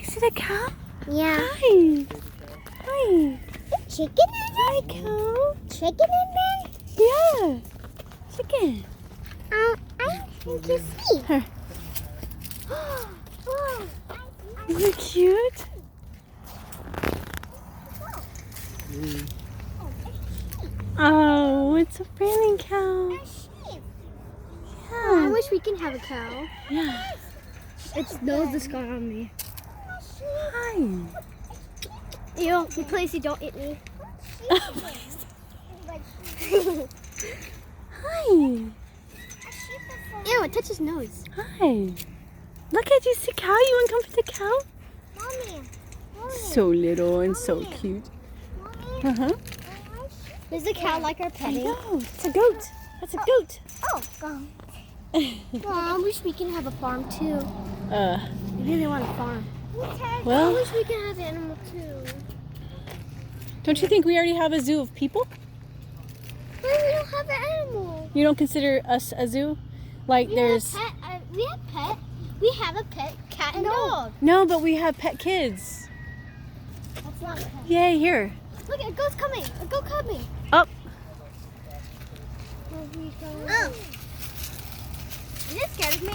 see the cow? Yeah. Hi. Hi. Chicken in Hi, there? cow. Chicken in there? Yeah. Chicken. I think you see. Her. Oh, Isn't it cute? Oh, it's a breeding cow. I Yeah. wish we can have a cow. Yeah. Its nose is gone on me. Hi. Ew, please don't eat me. Hi. Ew, it touches his nose. Hi. Look at you, see cow? You want to come for the cow? Mommy. So little and so cute. Uh-huh. Does the cow like our I petting? know. It's a goat. That's a goat. Oh, God. I wish we can have a farm too. Uh, I really want a farm. well, I wish we could have an animal too. don't you think we already have a zoo of people? But we don't have an animal. You don't consider us a zoo? Like We there's... have pet. We have a pet cat and dog. No, but we have pet kids. That's not a pet. Yay, here. Look, a goat's coming. A goat coming. Up. Oh. Is it scared of me?